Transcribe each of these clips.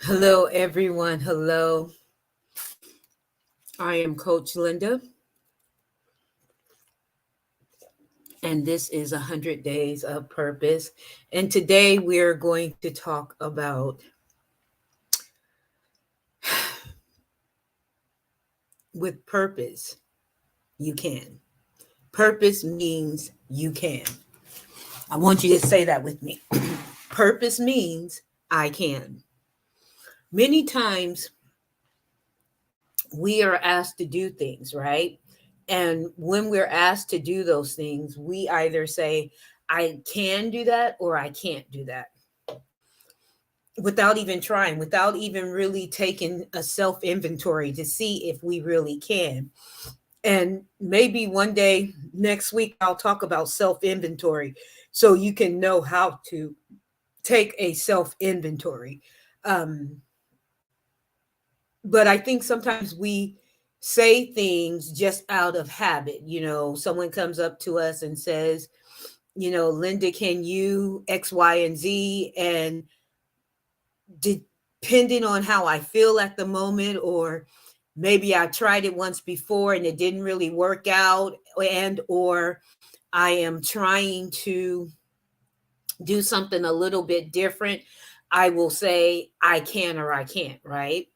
Hello, everyone. Hello. I am Coach Linda, and this is 100 Days of Purpose. And today we're going to talk about with purpose, you can. Purpose means you can. I want you to say that with me. Purpose means I can. Many times we are asked to do things, right? And when we're asked to do those things, we either say, I can do that or I can't do that without even trying, without even really taking a self inventory to see if we really can. And maybe one day next week, I'll talk about self inventory so you can know how to take a self inventory. Um, but I think sometimes we say things just out of habit. Someone comes up to us and says, Linda, can you X, Y, and Z? And depending on how I feel at the moment, or maybe I tried it once before and it didn't really work out, and or I am trying to do something a little bit different, I will say I can or I can't, right?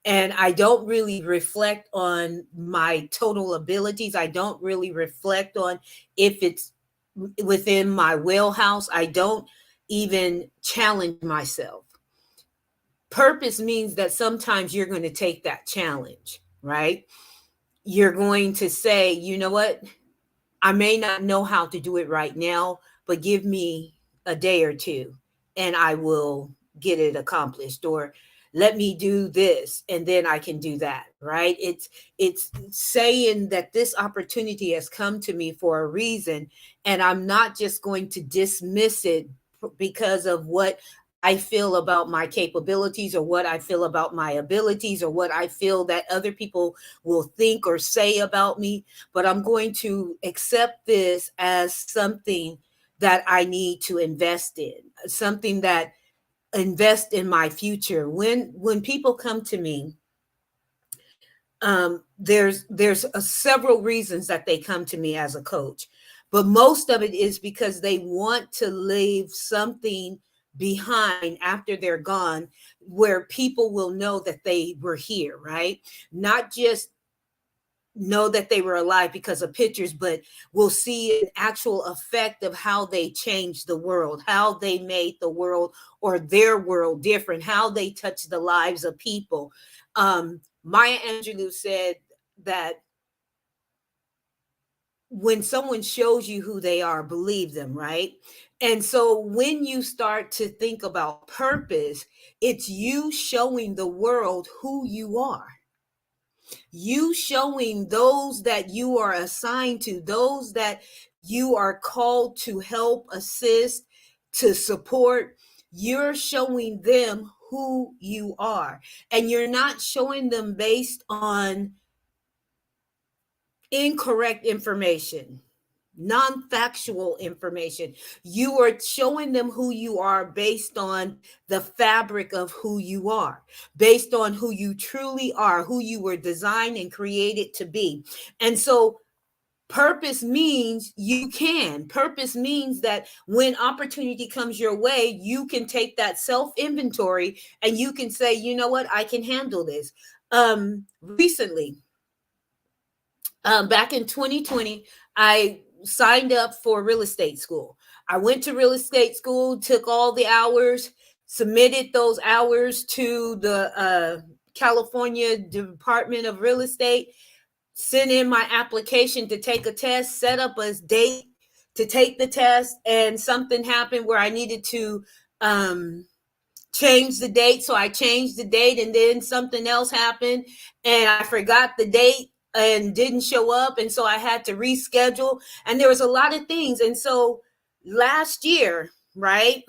And I don't really reflect on my total abilities. I don't really reflect on if it's within my wheelhouse. I don't even challenge myself. Purpose means that sometimes you're going to take that challenge, right? You're going to say, you know what? I may not know how to do it right now, but give me a day or two and I will get it accomplished. Or let me do this and then I can do that, right? It's saying that this opportunity has come to me for a reason, and I'm not just going to dismiss it because of what I feel about my capabilities, or what I feel about my abilities, or what I feel that other people will think or say about me. But I'm going to accept this as something that I need to invest in, something that invest in my future. When people come to me, there's several reasons that they come to me as a coach, but most of it is because they want to leave something behind after they're gone, where people will know that they were here, right? Not just know that they were alive because of pictures, but will see an actual effect of how they changed the world, how they made the world or their world different, how they touched the lives of people. Maya Angelou said that when someone shows you who they are, believe them, right? And so when you start to think about purpose, it's you showing the world who you are, you showing those that you are assigned to, those that you are called to help, assist, to support. You're showing them who you are, and you're not showing them based on incorrect information, non-factual information. You are showing them who you are based on the fabric of who you are, based on who you truly are, who you were designed and created to be. And so purpose means you can. Purpose means that when opportunity comes your way, you can take that self inventory and you can say, you know what, I can handle this. Recently, back in 2020, I signed up for real estate school. I went to real estate school, took all the hours, submitted those hours to the California Department of Real Estate, sent in my application to take a test, set up a date to take the test, and something happened where I needed to change the date. So I changed the date, and then something else happened and I forgot the date and didn't show up. And so I had to reschedule. And there was a lot of things. And so last year, right?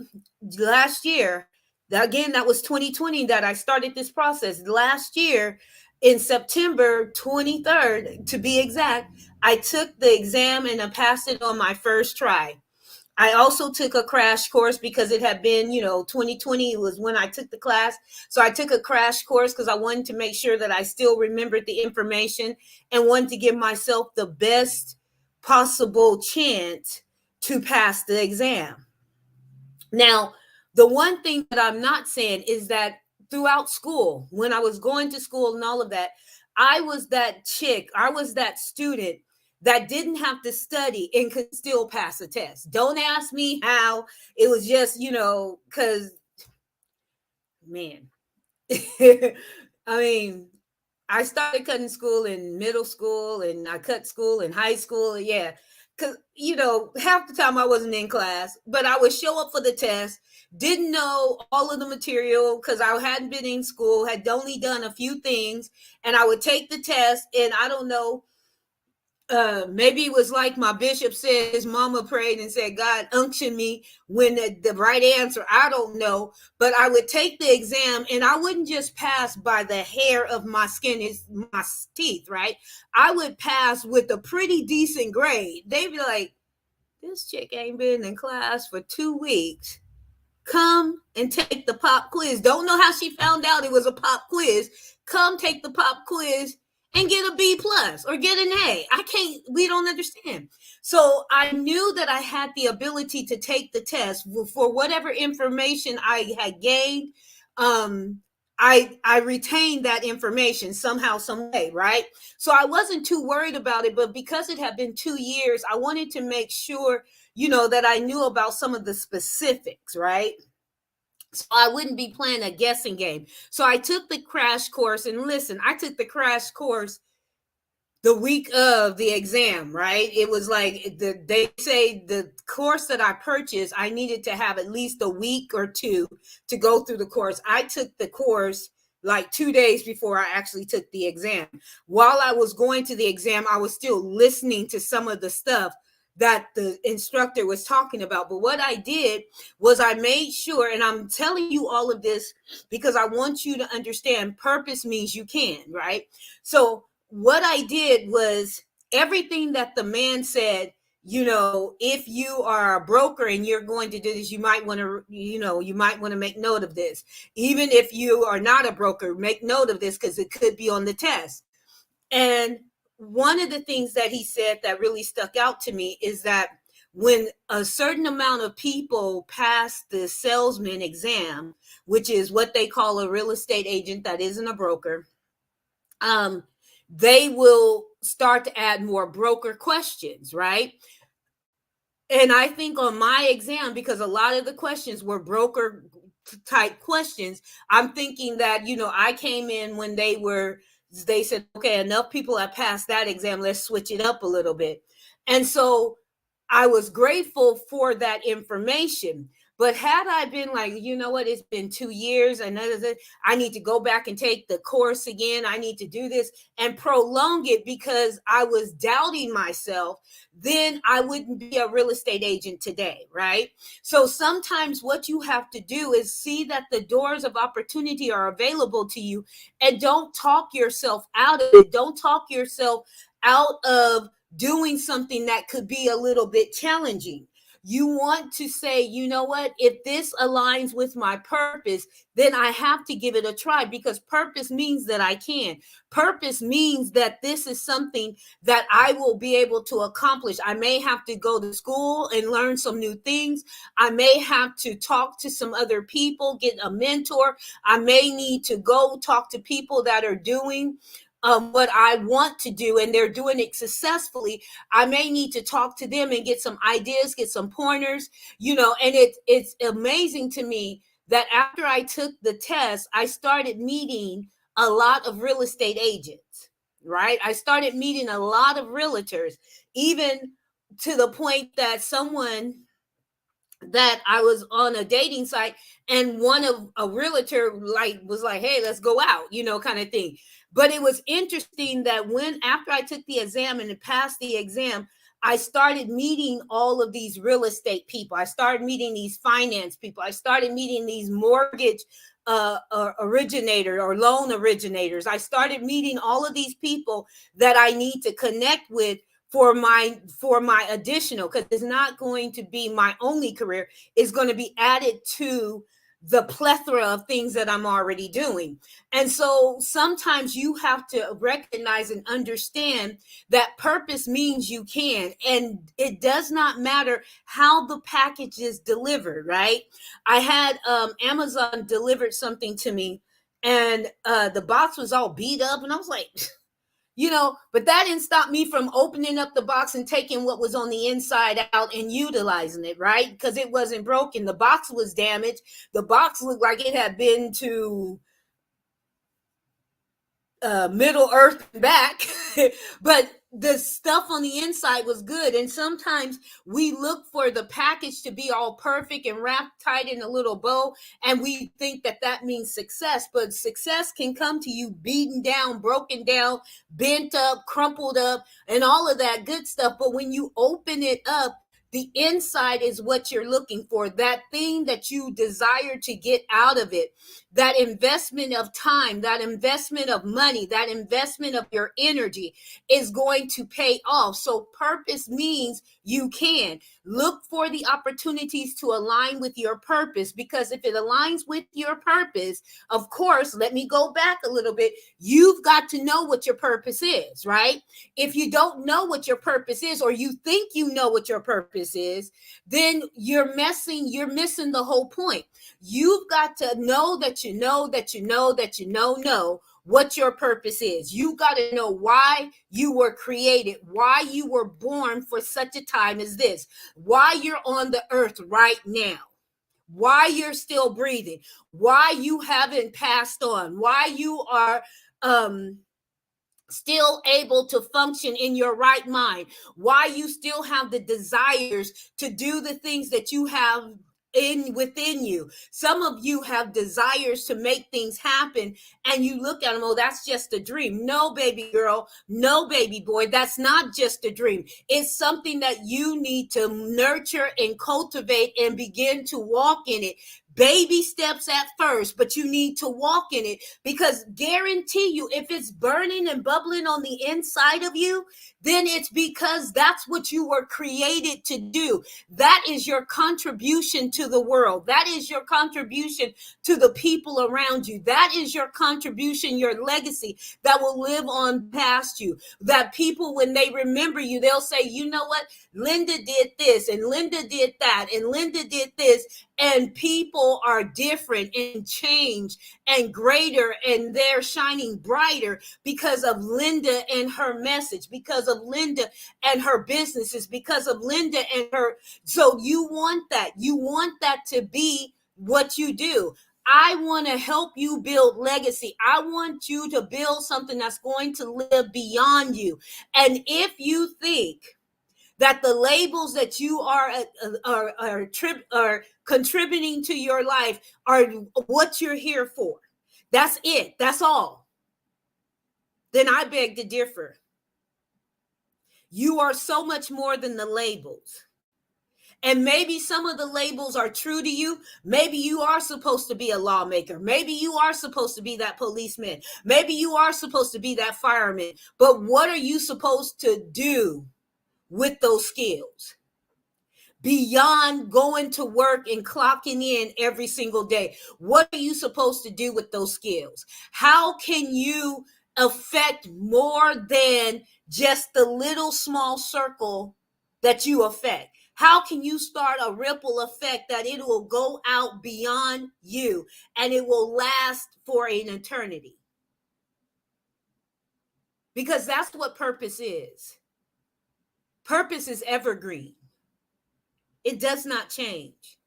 Last year, again, that was 2020 that I started this process. Last year, in September 23rd, to be exact, I took the exam and I passed it on my first try. I also took a crash course because it had been, 2020 was when I took the class. So I took a crash course because I wanted to make sure that I still remembered the information and wanted to give myself the best possible chance to pass the exam. Now, the one thing that I'm not saying is that throughout school, when I was going to school and all of that, I was that chick, I was that student that didn't have to study and could still pass a test. Don't ask me how. It was just, because, man, I mean, I started cutting school in middle school and I cut school in high school. Yeah. Because, half the time I wasn't in class, but I would show up for the test, didn't know all of the material because I hadn't been in school, had only done a few things. And I would take the test and I don't know, maybe it was like my bishop said, his mama prayed and said, God unction me when the right answer, I don't know. But I would take the exam and I wouldn't just pass by the hair of my skin, is my teeth, right? I would pass with a pretty decent grade. They'd be like, this chick ain't been in class for 2 weeks. Come and take the pop quiz. Don't know how she found out it was a pop quiz. Come take the pop quiz and get a B plus or get an A. We don't understand. So I knew that I had the ability to take the test for whatever information I had gained. I retained that information somehow, some way, right? So I wasn't too worried about it, but because it had been 2 years, I wanted to make sure, that I knew about some of the specifics, right? So I wouldn't be playing a guessing game. So I took the crash course, and listen, I took the crash course the week of the exam, right? It was like they say the course that I purchased, I needed to have at least a week or two to go through the course. I took the course like 2 days before I actually took the exam. While I was going to the exam, I was still listening to some of the stuff that the instructor was talking about. But what I did was I made sure, and I'm telling you all of this because I want you to understand purpose means you can, right? So what I did was everything that the man said, if you are a broker and you're going to do this, you might want to make note of this. Even if you are not a broker, make note of this because it could be on the test. And one of the things that he said that really stuck out to me is that when a certain amount of people pass the salesman exam, which is what they call a real estate agent that isn't a broker, they will start to add more broker questions, right? And I think on my exam, because a lot of the questions were broker type questions, I'm thinking that, I came in when they said, okay, enough people have passed that exam. Let's switch it up a little bit. And so I was grateful for that information. But had I been like, what, it's been 2 years and I need to go back and take the course again. I need to do this and prolong it because I was doubting myself, then I wouldn't be a real estate agent today, right? So sometimes what you have to do is see that the doors of opportunity are available to you and don't talk yourself out of it. Don't talk yourself out of doing something that could be a little bit challenging. You want to say, what, if this aligns with my purpose, then I have to give it a try because purpose means that I can. Purpose means that this is something that I will be able to accomplish. I may have to go to school and learn some new things. I may have to talk to some other people, get a mentor. I may need to go talk to people that are doing what I want to do and they're doing it successfully. I may need to talk to them and get some ideas, get some pointers, and it's amazing to me that after I took the test, I started meeting a lot of real estate agents, right? I started meeting a lot of realtors, even to the point that that I was on a dating site and one of a realtor was like, hey, let's go out, kind of thing. But it was interesting that after I took the exam and passed the exam, I started meeting all of these real estate people. I started meeting these finance people. I started meeting these mortgage originator or loan originators. I started meeting all of these people that I need to connect with for my additional, because it's not going to be my only career. It's going to be added to the plethora of things that I'm already doing. And so sometimes you have to recognize and understand that purpose means you can, and it does not matter how the package is delivered, right? I had Amazon delivered something to me, and the box was all beat up, and I was like, but that didn't stop me from opening up the box and taking what was on the inside out and utilizing it, right? Because it wasn't broken. The box was damaged. The box looked like it had been to Middle Earth and back, but the stuff on the inside was good. And sometimes we look for the package to be all perfect and wrapped tight in a little bow, and we think that that means success. But success can come to you beaten down, broken down, bent up, crumpled up, and all of that good stuff. But when you open it up, the inside is what you're looking for, that thing that you desire to get out of it, that investment of time, that investment of money, that investment of your energy is going to pay off. So purpose means you can look for the opportunities to align with your purpose, because if it aligns with your purpose, of course, let me go back a little bit. You've got to know what your purpose is, right? If you don't know what your purpose is, or you think you know what your purpose is, then you're missing the whole point. You've got to know that you know that you know that you know what your purpose is. You got to know why you were created, why you were born for such a time as this, why you're on the earth right now, why you're still breathing, why you haven't passed on, why you are still able to function in your right mind, why you still have the desires to do the things that you have within you. Some of you have desires to make things happen, and you look at them, oh, that's just a dream. No, baby girl, no, baby boy, that's not just a dream. It's something that you need to nurture and cultivate and begin to walk in it. Baby steps at first, but you need to walk in it, because guarantee you, if it's burning and bubbling on the inside of you, then it's because that's what you were created to do. That is your contribution to the world. That is your contribution to the people around you. That is your contribution, your legacy that will live on past you. That people, when they remember you, they'll say, you know what? Linda did this, and Linda did that, and Linda did this. And people are different and change and greater, and they're shining brighter because of Linda and her message, because of Linda and her businesses, because of Linda and her. So you want that. You want that to be what you do. I want to help you build legacy. I want you to build something that's going to live beyond you. And if you think that the labels that you are contributing to your life are what you're here for, that's it, that's all, then I beg to differ. You are so much more than the labels. And maybe some of the labels are true to you. Maybe you are supposed to be a lawmaker. Maybe you are supposed to be that policeman. Maybe you are supposed to be that fireman. But what are you supposed to do with those skills beyond going to work and clocking in every single day? What are you supposed to do with those skills? How can you affect more than just the little small circle that you affect? How can you start a ripple effect that it will go out beyond you and it will last for an eternity? Because that's what purpose is. Purpose is evergreen. It does not change.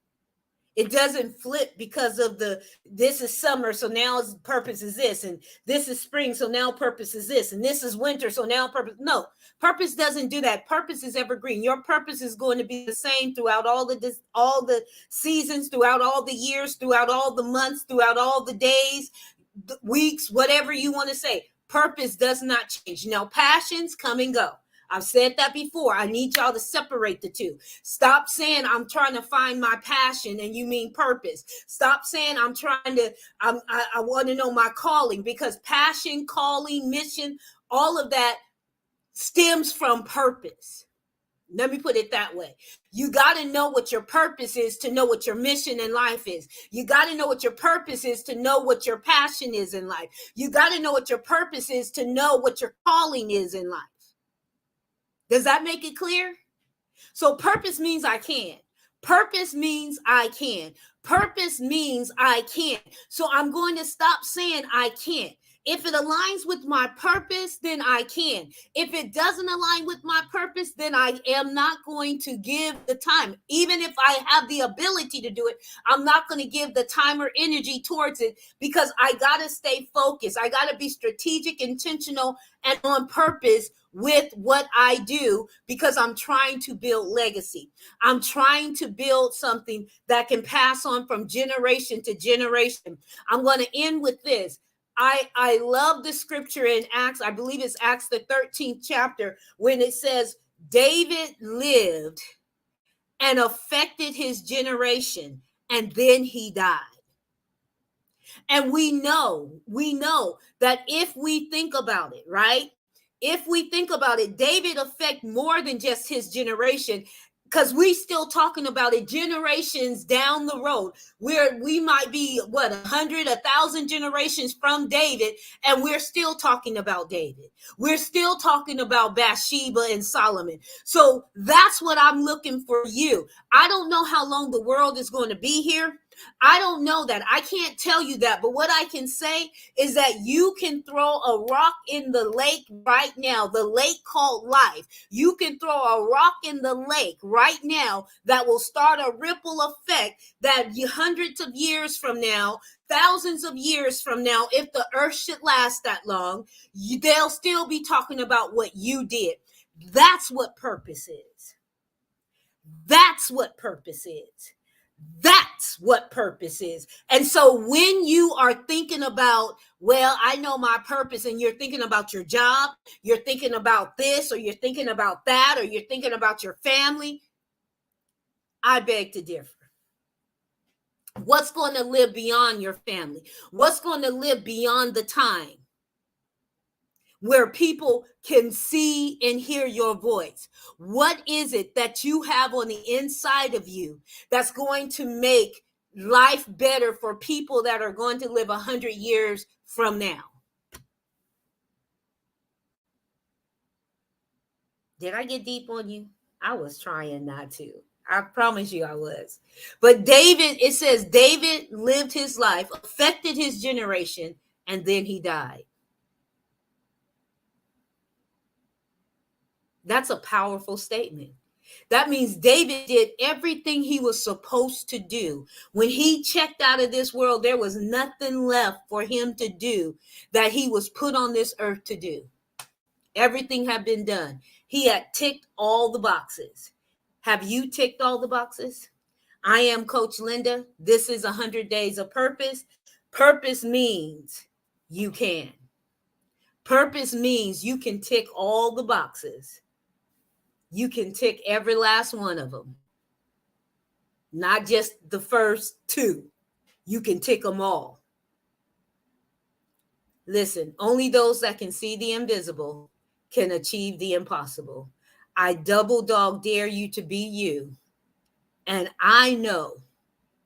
It doesn't flip because of this is summer, so now purpose is this, and this is spring, so now purpose is this, and this is winter, so now purpose. No, purpose doesn't do that. Purpose is evergreen. Your purpose is going to be the same throughout all the seasons, throughout all the years, throughout all the months, throughout all the days, the weeks, whatever you want to say. Purpose does not change. Now, passions come and go. I've said that before. I need y'all to separate the two. Stop saying I'm trying to find my passion and you mean purpose. Stop saying I want to know my calling, because passion, calling, mission, all of that stems from purpose. Let me put it that way. You got to know what your purpose is to know what your mission in life is. You got to know what your purpose is to know what your passion is in life. You got to know what your purpose is to know what your calling is in life. Does that make it clear? So purpose means I can. Purpose means I can. Purpose means I can. So I'm going to stop saying I can't. If it aligns with my purpose, then I can. If it doesn't align with my purpose, then I am not going to give the time. Even if I have the ability to do it, I'm not going to give the time or energy towards it because I got to stay focused. I got to be strategic, intentional, and on purpose with what I do because I'm trying to build legacy. I'm trying to build something that can pass on from generation to generation. I'm going to end with this. I love the scripture in Acts, I believe it's Acts the 13th chapter, when it says David lived and affected his generation, and then he died. And we know that if we think about it, right? If we think about it, David affect more than just his generation, because we still talking about it generations down the road, where we might be 100, 1,000 generations from David, and we're still talking about David. We're still talking about Bathsheba and Solomon. So that's what I'm looking for you. I don't know how long the world is going to be here. I don't know that. I can't tell you that. But what I can say is that you can throw a rock in the lake right now, the lake called life. You can throw a rock in the lake right now that will start a ripple effect that hundreds of years from now, thousands of years from now, if the earth should last that long, they'll still be talking about what you did. That's what purpose is. That's what purpose is. That's what purpose is. And so when you are thinking about, well, I know my purpose, and you're thinking about your job, you're thinking about this, or you're thinking about that, or you're thinking about your family, I beg to differ. What's going to live beyond your family? What's going to live beyond the time where people can see and hear your voice? What is it that you have on the inside of you that's going to make life better for people that are going to live 100 years from now? Did I get deep on you? I was trying not to. I promise you I was. But David, it says David lived his life, affected his generation, and then he died. That's a powerful statement. That means David did everything he was supposed to do. When he checked out of this world, there was nothing left for him to do that he was put on this earth to do. Everything had been done. He had ticked all the boxes. Have you ticked all the boxes? I am Coach Linda. This is 100 Days of Purpose. Purpose means you can. Purpose means you can tick all the boxes. You can tick every last one of them. Not just the first two. You can tick them all. Listen, only those that can see the invisible can achieve the impossible. I double dog dare you to be you. And I know,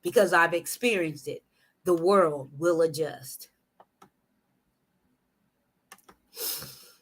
because I've experienced it, the world will adjust.